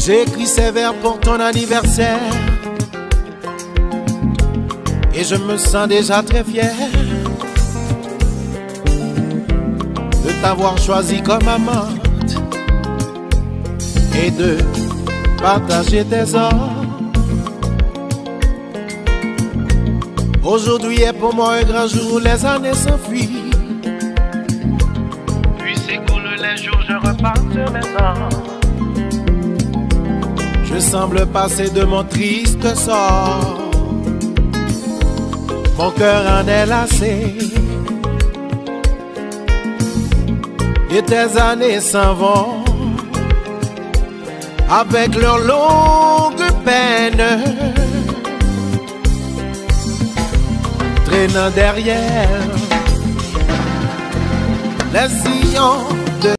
J'ai écrit ces vers pour ton anniversaire et je me sens déjà très fier de t'avoir choisi comme amante et de partager tes ors. Aujourd'hui est pour moi un grand jour, les années s'enfuient. Puis s'écoulent les jours, je repars sur mes ans. Je semble passer de mon triste sort. Mon cœur en est lassé et tes années s'en vont avec leurs longues peines, traînant derrière les sillons